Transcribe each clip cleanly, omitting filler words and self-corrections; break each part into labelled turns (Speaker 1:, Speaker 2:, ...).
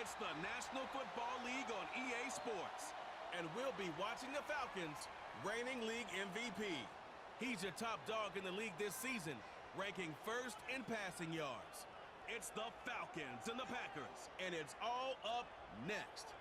Speaker 1: It's the National Football League on EA Sports. And we'll be watching the Falcons, reigning league MVP. He's your top dog in the league this season, ranking first in passing yards. It's the Falcons and the Packers, and it's all up next.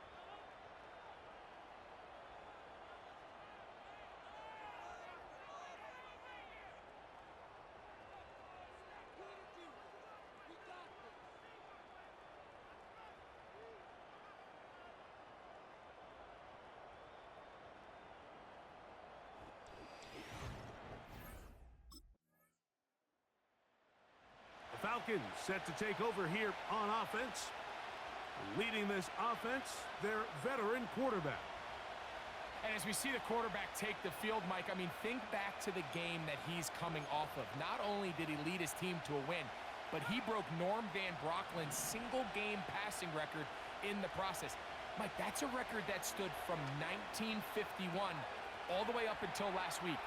Speaker 2: Falcons set to take over here on offense. Leading this offense, their veteran quarterback.
Speaker 3: And as we see the quarterback take the field, Mike, I mean, think back to the game that he's coming off of. Not only did he lead his team to a win, but he broke Norm Van Brocklin's single-game passing record in the process. Mike, that's a record that stood from 1951 all the way up until last week.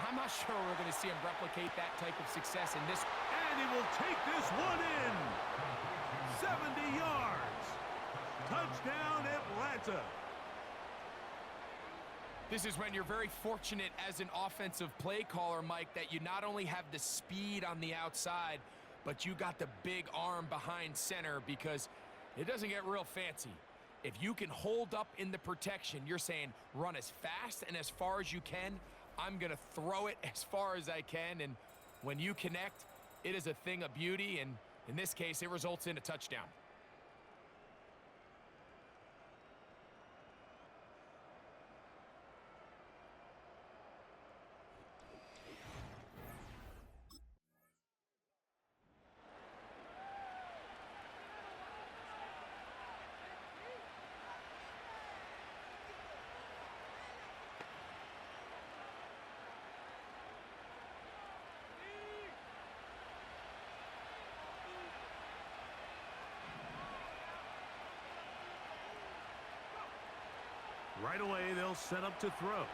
Speaker 3: I'm not sure we're going to see him replicate that type of success in this.
Speaker 2: And he will take this one in. 70 yards. Touchdown, Atlanta.
Speaker 3: This is when you're very fortunate as an offensive play caller, Mike, that you not only have the speed on the outside, but you got the big arm behind center, because it doesn't get real fancy. If you can hold up in the protection, you're saying run as fast and as far as you can. I'm going to throw it as far as I can, and when you connect, it is a thing of beauty, and in this case, it results in a touchdown.
Speaker 2: Right away, they'll set up to throw.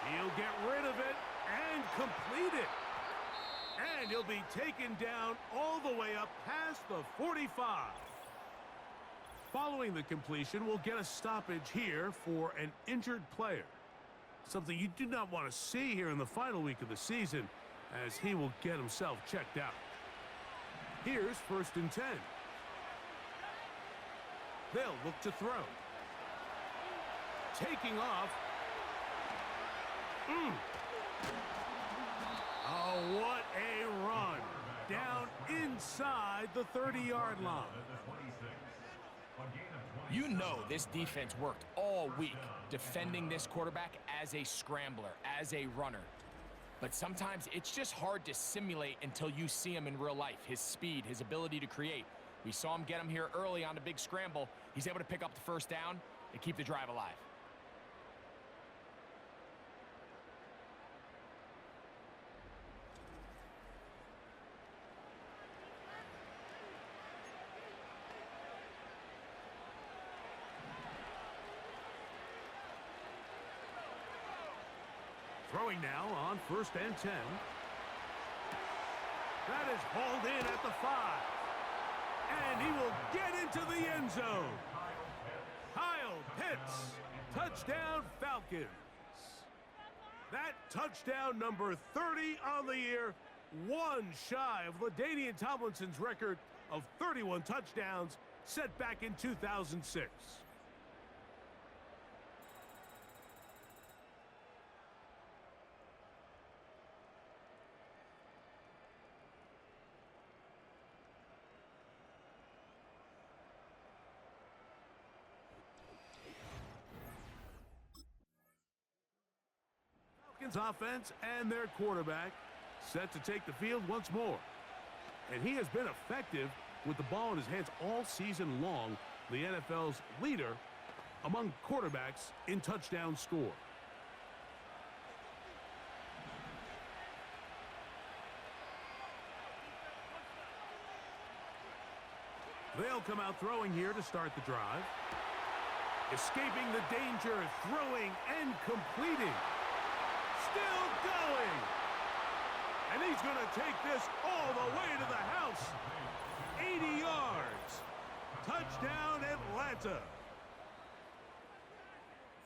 Speaker 2: He'll get rid of it and complete it. And he'll be taken down all the way up past the 45. Following the completion, we'll get a stoppage here for an injured player. Something you do not want to see here in the final week of the season, as he will get himself checked out. Here's 1st and 10. They'll look to throw. Taking off. Oh, what a run. Down inside the 30-yard line.
Speaker 3: You know this defense worked all week defending this quarterback as a scrambler, as a runner. But sometimes it's just hard to simulate until you see him in real life. His speed, his ability to create. We saw him get him here early on a big scramble. He's able to pick up the first down and keep the drive alive.
Speaker 2: Throwing now on 1st and 10. That is hauled in at the 5. And he will get into the end zone. Kyle Pitts, touchdown Falcons. That touchdown number 30 on the year, one shy of LaDainian Tomlinson's record of 31 touchdowns set back in 2006. Offense and their quarterback set to take the field once more. And he has been effective with the ball in his hands all season long, the NFL's leader among quarterbacks in touchdown score. They'll come out throwing here to start the drive. Escaping the danger, throwing and completing. Still going. And he's going to take this all the way to the house. 80 yards. Touchdown, Atlanta.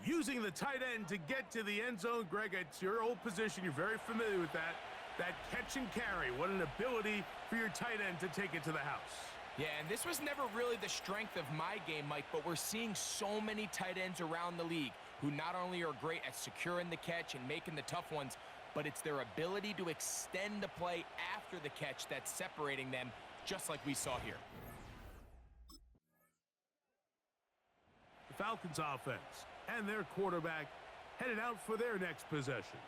Speaker 2: Using the tight end to get to the end zone, Greg, it's your old position. You're very familiar with that. That catch and carry. What an ability for your tight end to take it to the house.
Speaker 3: Yeah, and this was never really the strength of my game, Mike, but we're seeing so many tight ends around the league who not only are great at securing the catch and making the tough ones, but it's their ability to extend the play after the catch that's separating them, just like we saw here.
Speaker 2: The Falcons offense and their quarterback headed out for their next possession.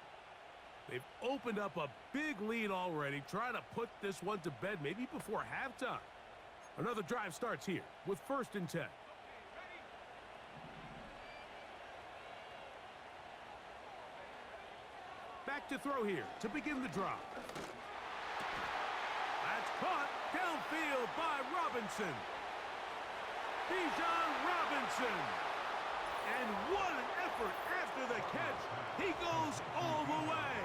Speaker 2: They've opened up a big lead already, trying to put this one to bed maybe before halftime. Another drive starts here with 1st and 10. Back to throw here to begin the drive. That's caught downfield by Robinson. Bijan Robinson. And what an effort after the catch. He goes all the way.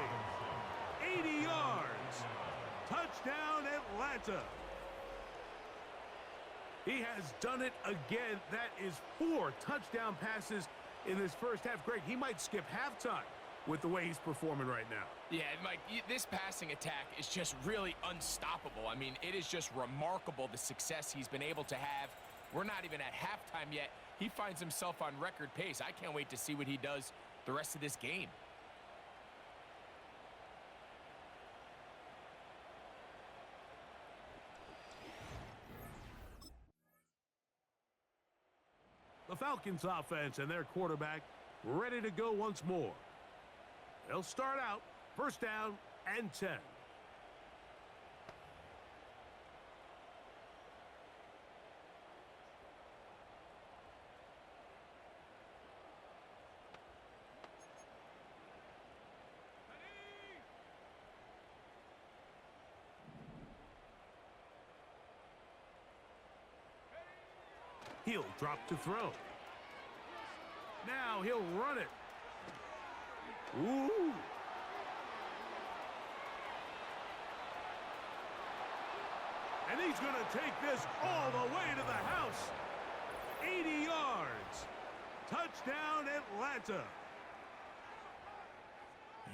Speaker 2: 80 yards. Touchdown, Atlanta. He has done it again. That is 4 touchdown passes in this first half. Greg, he might skip halftime with the way he's performing right now.
Speaker 3: Yeah, Mike, this passing attack is just really unstoppable. I mean, it is just remarkable the success he's been able to have. We're not even at halftime yet. He finds himself on record pace. I can't wait to see what he does the rest of this game.
Speaker 2: The Falcons offense and their quarterback ready to go once more. They'll start out 1st down and 10. He'll drop to throw. Now he'll run it. Ooh. And he's going to take this all the way to the house. 80 yards. Touchdown, Atlanta.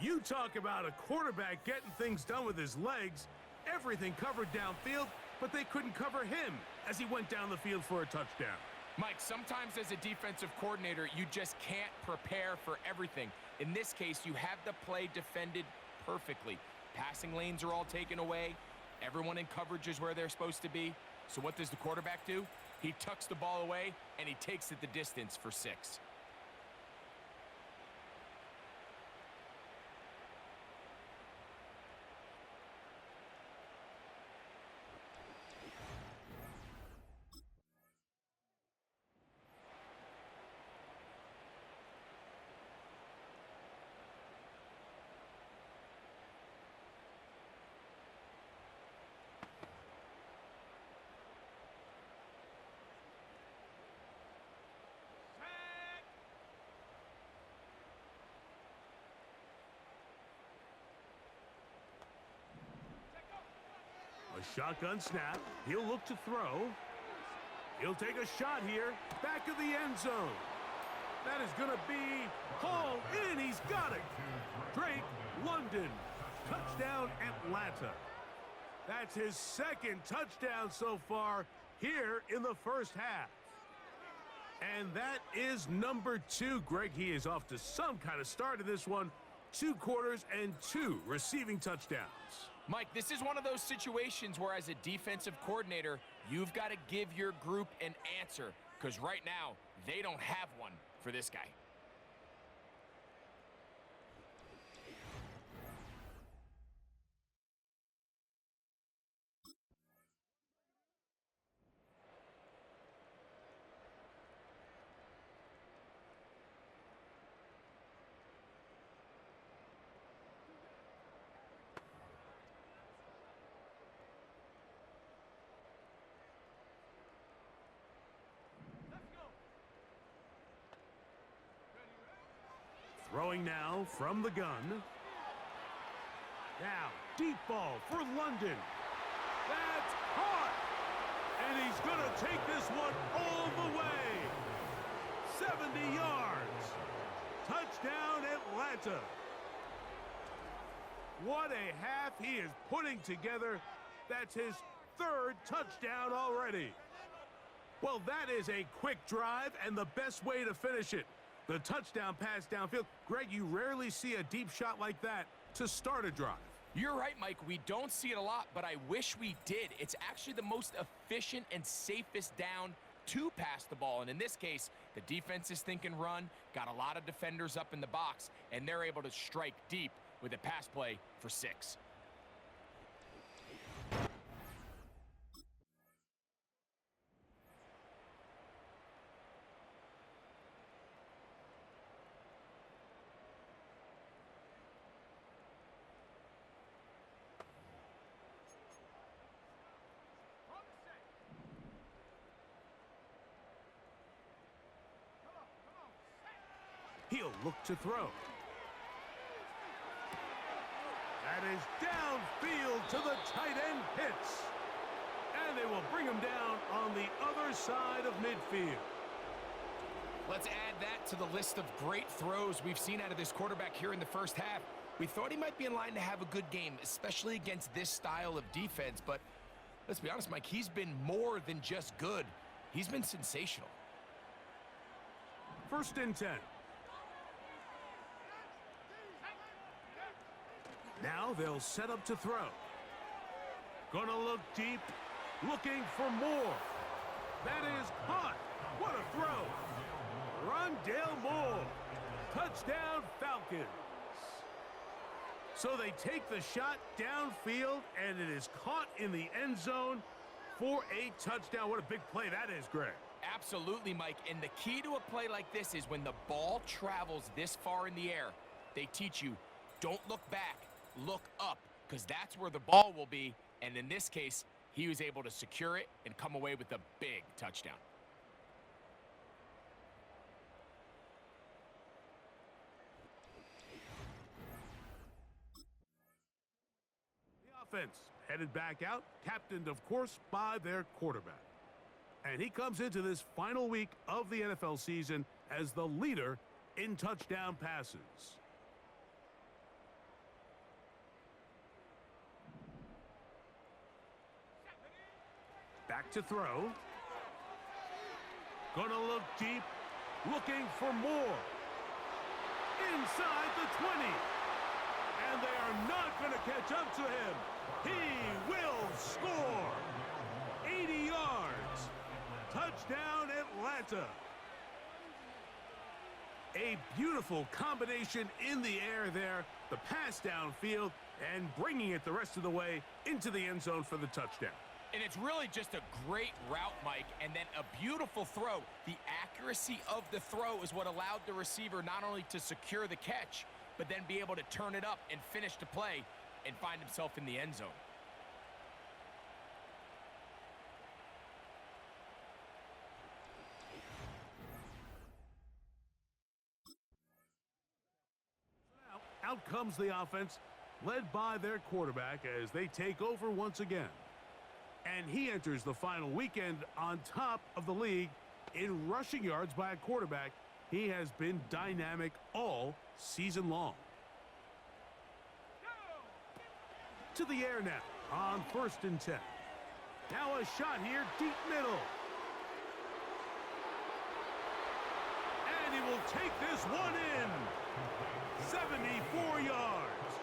Speaker 2: You talk about a quarterback getting things done with his legs. Everything covered downfield, but they couldn't cover him as he went down the field for a touchdown.
Speaker 3: Mike, sometimes as a defensive coordinator, you just can't prepare for everything. In this case, you have the play defended perfectly. Passing lanes are all taken away. Everyone in coverage is where they're supposed to be. So what does the quarterback do? He tucks the ball away, and he takes it the distance for 6.
Speaker 2: A shotgun snap. He'll look to throw. He'll take a shot here. Back of the end zone. That is going to be hauled in. He's got it. Drake London. Touchdown, Atlanta. That's his 2nd touchdown so far here in the first half. And that is number 2. Greg, he is off to some kind of start in this one. 2 quarters and 2 receiving touchdowns.
Speaker 3: Mike, this is one of those situations where as a defensive coordinator, you've got to give your group an answer, because right now, they don't have one for this guy.
Speaker 2: Throwing now from the gun. Now, deep ball for London. That's caught. And he's going to take this one all the way. 70 yards. Touchdown, Atlanta. What a half he is putting together. That's his third touchdown already. Well, that is a quick drive and the best way to finish it. The touchdown pass downfield. Greg, you rarely see a deep shot like that to start a drive.
Speaker 3: You're right, Mike. We don't see it a lot, but I wish we did. It's actually the most efficient and safest down to pass the ball. And in this case, the defense is thinking run, got a lot of defenders up in the box, and they're able to strike deep with a pass play for 6.
Speaker 2: He'll look to throw. That is downfield to the tight end Pitts. And they will bring him down on the other side of midfield.
Speaker 3: Let's add that to the list of great throws we've seen out of this quarterback here in the first half. We thought he might be in line to have a good game, especially against this style of defense. But let's be honest, Mike, he's been more than just good. He's been sensational.
Speaker 2: 1st and 10. Now they'll set up to throw. Gonna look deep, looking for more. That is caught. What a throw. Rondale Moore. Touchdown, Falcons. So they take the shot downfield, and it is caught in the end zone for a touchdown. What a big play that is, Greg.
Speaker 3: Absolutely, Mike. And the key to a play like this is when the ball travels this far in the air, they teach you, don't look back. Look up, because that's where the ball will be. And in this case, he was able to secure it and come away with a big touchdown.
Speaker 2: The offense headed back out, captained, of course, by their quarterback. And he comes into this final week of the NFL season as the leader in touchdown passes. Back to throw. Gonna look deep, looking for more. Inside the 20. And they are not gonna catch up to him. He will score. 80 yards. Touchdown, Atlanta. A beautiful combination in the air there. The pass downfield and bringing it the rest of the way into the end zone for the touchdown.
Speaker 3: And it's really just a great route, Mike, and then a beautiful throw. The accuracy of the throw is what allowed the receiver not only to secure the catch, but then be able to turn it up and finish the play and find himself in the end zone.
Speaker 2: Out comes the offense, led by their quarterback as they take over once again. And he enters the final weekend on top of the league in rushing yards by a quarterback. He has been dynamic all season long. To the air now on 1st and 10. Now a shot here, deep middle. And he will take this one in. 74 yards.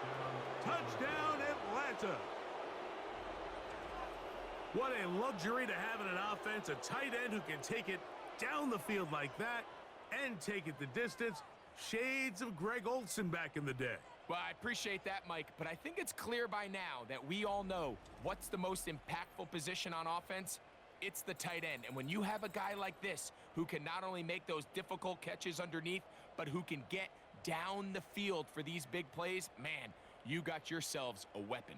Speaker 2: Touchdown, Atlanta. What a luxury to have in an offense, a tight end who can take it down the field like that and take it the distance. Shades of Greg Olsen back in the day.
Speaker 3: Well, I appreciate that, Mike, but I think it's clear by now that we all know what's the most impactful position on offense. It's the tight end. And when you have a guy like this who can not only make those difficult catches underneath, but who can get down the field for these big plays, man, you got yourselves a weapon.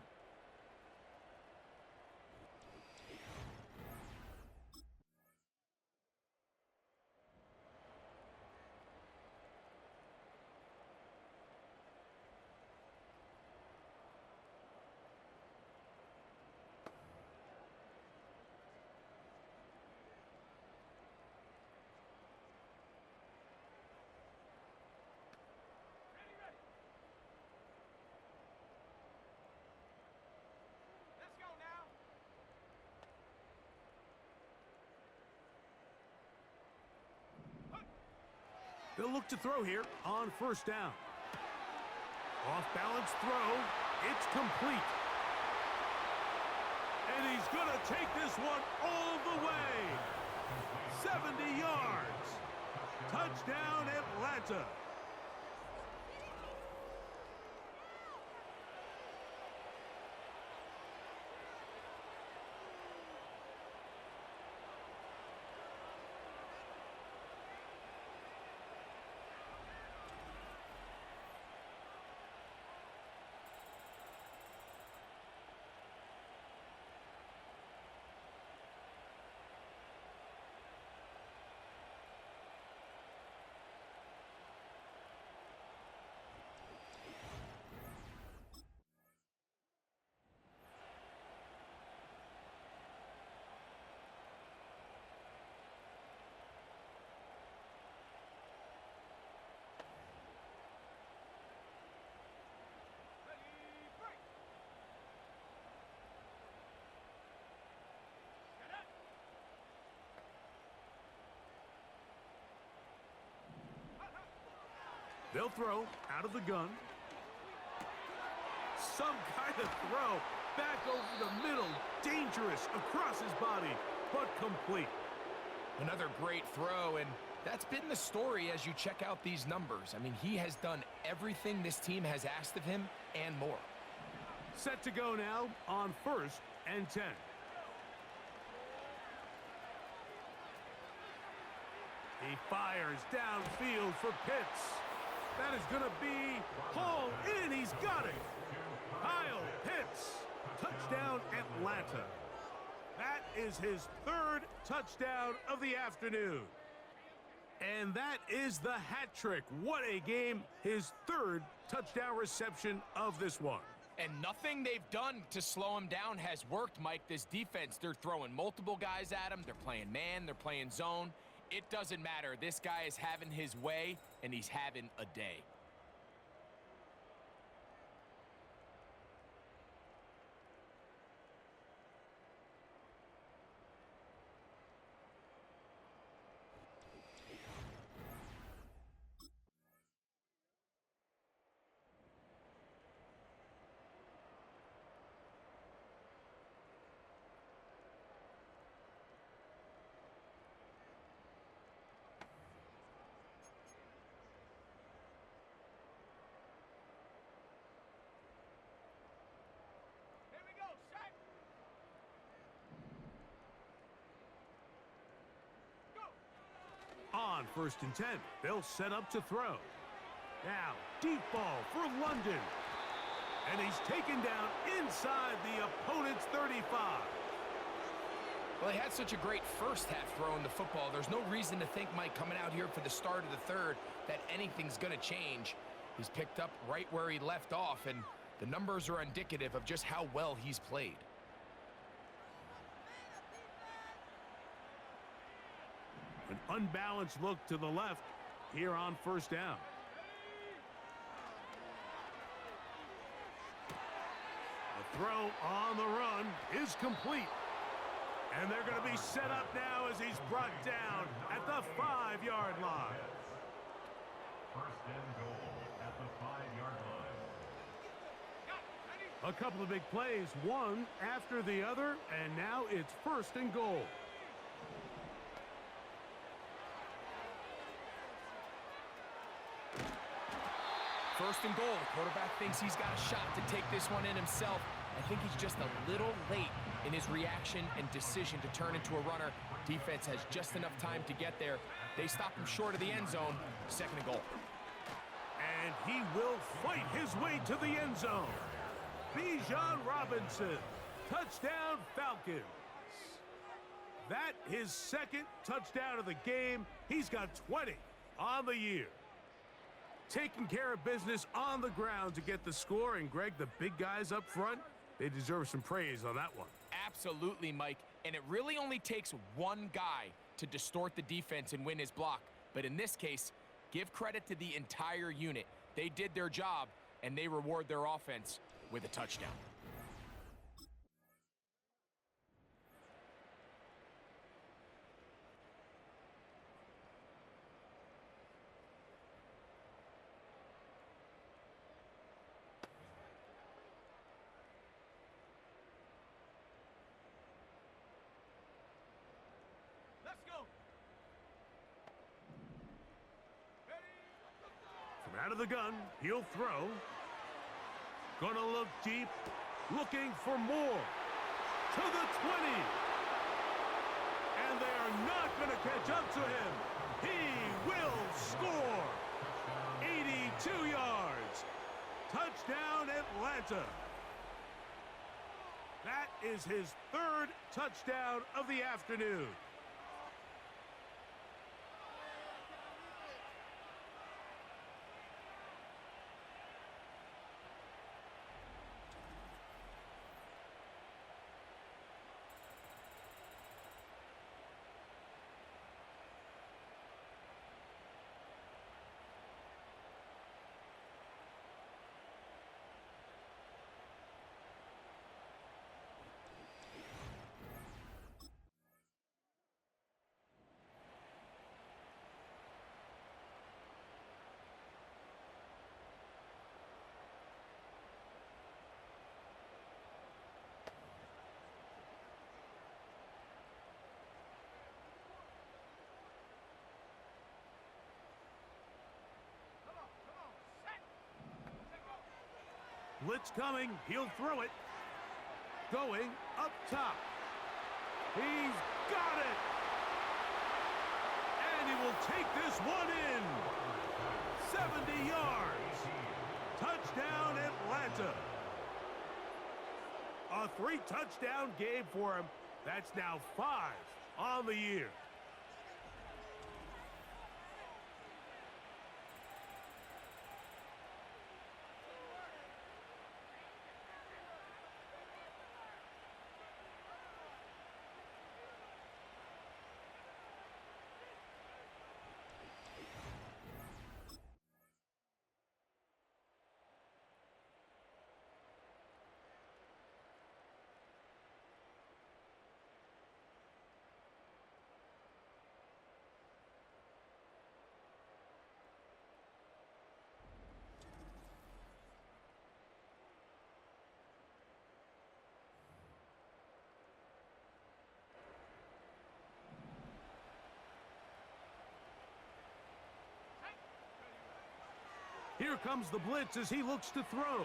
Speaker 2: They'll look to throw here on first down. Off-balance throw. It's complete. And he's going to take this one all the way. 70 yards. Touchdown, Atlanta. They'll throw out of the gun. Some kind of throw back over the middle. Dangerous across his body, but complete.
Speaker 3: Another great throw, and that's been the story as you check out these numbers. I mean, he has done everything this team has asked of him and more.
Speaker 2: Set to go now on 1st and 10. He fires downfield for Pitts. That is going to be hauled in. He's got it. Kyle Pitts. Touchdown, Atlanta. That is his 3rd touchdown of the afternoon. And that is the hat trick. What a game. His 3rd touchdown reception of this one.
Speaker 3: And nothing they've done to slow him down has worked, Mike. This defense, they're throwing multiple guys at him. They're playing man. They're playing zone. It doesn't matter. This guy is having his way, and he's having a day.
Speaker 2: On 1st and 10, they'll set up to throw. Now, deep ball for London. And he's taken down inside the opponent's 35.
Speaker 3: Well, he had such a great first half throwing the football. There's no reason to think, Mike, coming out here for the start of the 3rd, that anything's going to change. He's picked up right where he left off, and the numbers are indicative of just how well he's played.
Speaker 2: An unbalanced look to the left here on 1st down. The throw on the run is complete. And they're going to be set up now as he's brought down at the 5-yard line.
Speaker 4: 1st and goal at the 5-yard line.
Speaker 2: A couple of big plays, one after the other, and now it's 1st and goal.
Speaker 3: First and goal. The quarterback thinks he's got a shot to take this one in himself. I think he's just a little late in his reaction and decision to turn into a runner. Defense has just enough time to get there. They stop him short of the end zone. 2nd and goal.
Speaker 2: And he will fight his way to the end zone. Bijan Robinson. Touchdown, Falcons. That his 2nd touchdown of the game. He's got 20 on the year. Taking care of business on the ground to get the score. And, Greg, the big guys up front, they deserve some praise on that one.
Speaker 3: Absolutely, Mike. And it really only takes one guy to distort the defense and win his block. But in this case, give credit to the entire unit. They did their job, and they reward their offense with a touchdown.
Speaker 2: Out of the gun, he'll throw. Gonna look deep, looking for more. To the 20. And they are not gonna catch up to him. He will score. 82 yards. Touchdown, Atlanta. That is his third touchdown of the afternoon. Blitz coming, he'll throw it. Going up top. He's got it! And he will take this one in. 70 yards. Touchdown, Atlanta. A 3-touchdown game for him. That's now 5 on the year. Here comes the blitz as he looks to throw.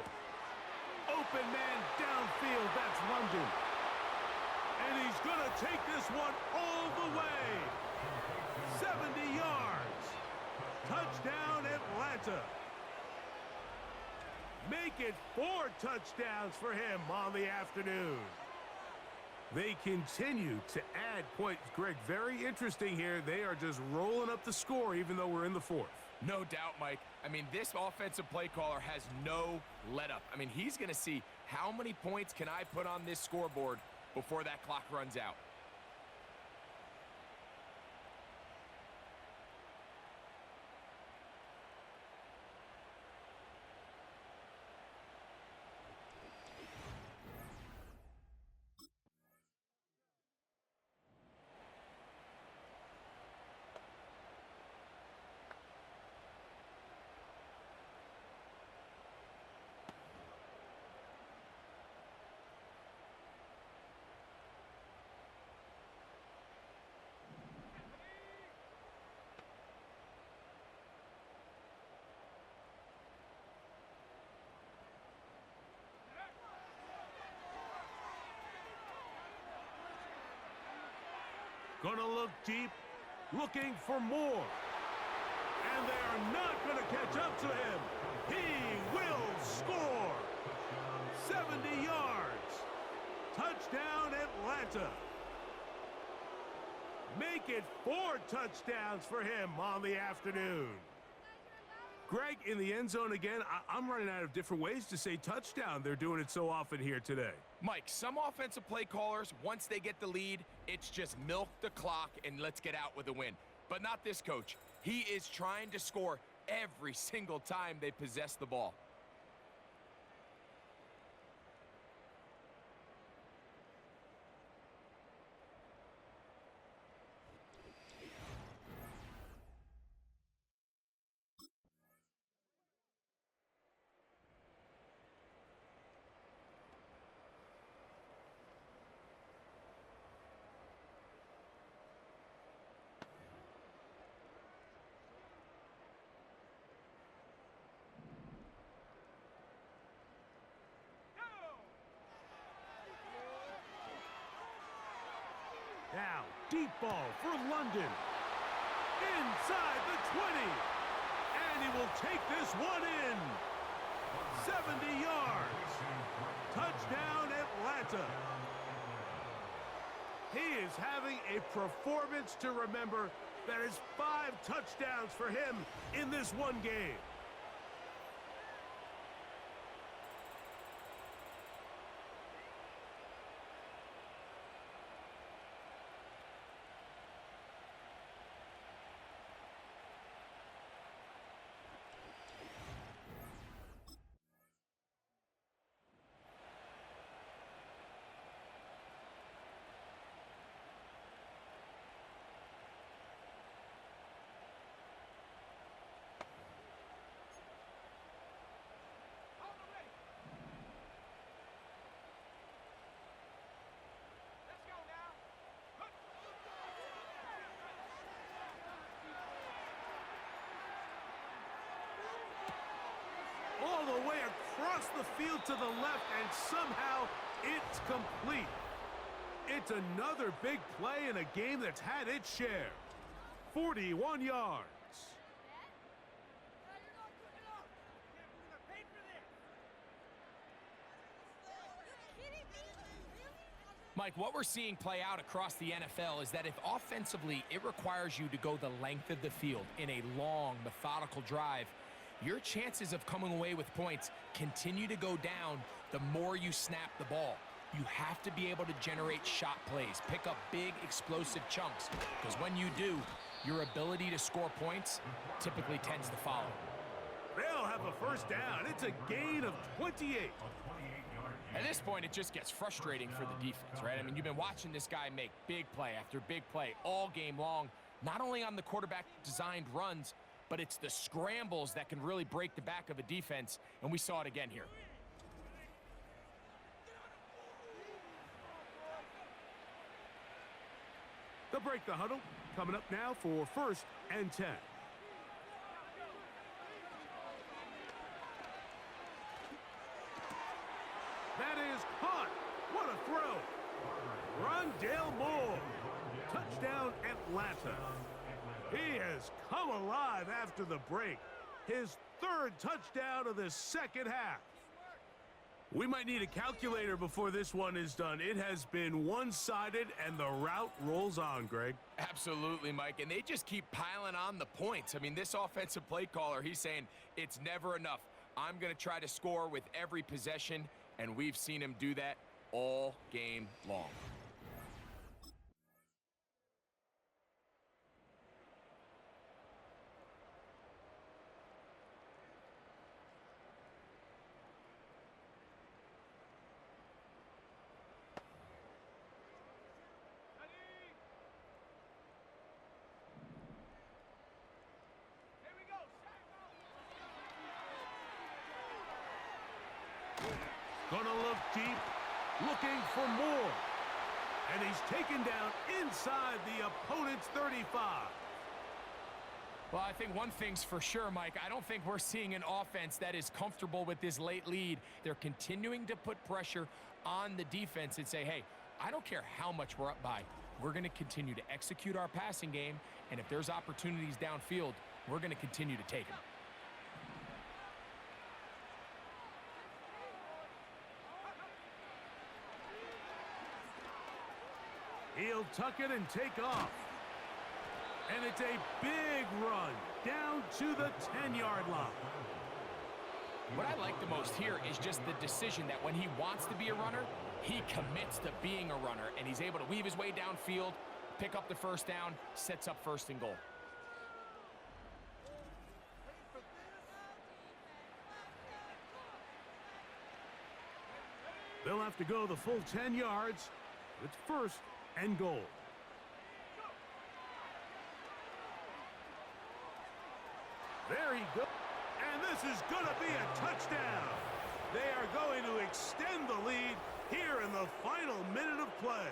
Speaker 2: Open man downfield, that's London. And he's going to take this one all the way. 70 yards. Touchdown, Atlanta. Make it 4 touchdowns for him on the afternoon. They continue to add points. Greg, very interesting here. They are just rolling up the score even though we're in the 4th.
Speaker 3: No doubt, Mike. I mean, this offensive play caller has no let-up. I mean, he's going to see how many points can I put on this scoreboard before that clock runs out.
Speaker 2: Gonna look deep, looking for more. And they are not gonna catch up to him. He will score. 70 yards. Touchdown, Atlanta. Make it 4 touchdowns for him on the afternoon. Greg, in the end zone again, I'm running out of different ways to say touchdown. They're doing it so often here today.
Speaker 3: Mike, some offensive play callers, once they get the lead, it's just milk the clock and let's get out with a win. But not this coach. He is trying to score every single time they possess the ball.
Speaker 2: Now, deep ball for London. Inside the 20. And he will take this one in. 70 yards. Touchdown, Atlanta. He is having a performance to remember. That is 5 touchdowns for him in this one game. All the way across the field to the left, and somehow it's complete. It's another big play in a game that's had its share. 41 yards.
Speaker 3: Mike, what we're seeing play out across the NFL is that if offensively it requires you to go the length of the field in a long, methodical drive, your chances of coming away with points continue to go down the more you snap the ball. You have to be able to generate shot plays, pick up big, explosive chunks, because when you do, your ability to score points typically tends to follow.
Speaker 2: They'll have a first down. It's a gain of 28.
Speaker 3: At this point, it just gets frustrating for the defense, right? I mean, you've been watching this guy make big play after big play all game long, not only on the quarterback-designed runs, but it's the scrambles that can really break the back of a defense, and we saw it again here.
Speaker 2: They'll break the huddle. Coming up now for 1st and 10. That is caught. What a throw. Rondale Moore. Touchdown, Atlanta. He has come alive after the break. His 3rd touchdown of the second half. We might need a calculator before this one is done. It has been one-sided, and the route rolls on, Greg.
Speaker 3: Absolutely, Mike, and they just keep piling on the points. I mean, this offensive play caller, he's saying it's never enough. I'm going to try to score with every possession, and we've seen him do that all game long.
Speaker 2: Gonna look deep, looking for more. And he's taken down inside the opponent's 35.
Speaker 3: Well, I think one thing's for sure, Mike. I don't think we're seeing an offense that is comfortable with this late lead. They're continuing to put pressure on the defense and say, hey, I don't care how much we're up by. We're going to continue to execute our passing game, and if there's opportunities downfield, we're going to continue to take them.
Speaker 2: He'll tuck it and take off. And it's a big run down to the 10-yard line.
Speaker 3: What I like the most here is just the decision that when he wants to be a runner, he commits to being a runner, and he's able to weave his way downfield, pick up the first down, sets up 1st and goal.
Speaker 2: They'll have to go the full 10 yards. It's 1st and goal. There he goes. And this is going to be a touchdown. They are going to extend the lead here in the final minute of play.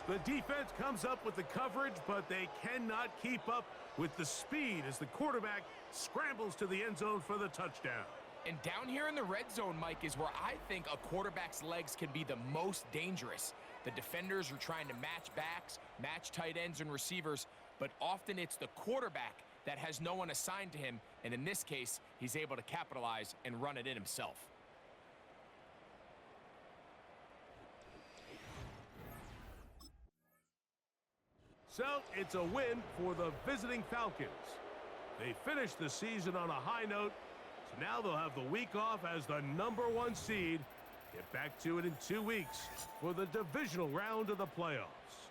Speaker 2: The defense comes up with the coverage, but they cannot keep up with the speed as the quarterback scrambles to the end zone for the touchdown.
Speaker 3: And down here in the red zone, Mike, is where I think a quarterback's legs can be the most dangerous. The defenders are trying to match backs, match tight ends and receivers, but often it's the quarterback that has no one assigned to him, and in this case, he's able to capitalize and run it in himself.
Speaker 2: So it's a win for the visiting Falcons. They finished the season on a high note, so now they'll have the week off as the #1 seed. Get back to it in 2 weeks for the divisional round of the playoffs.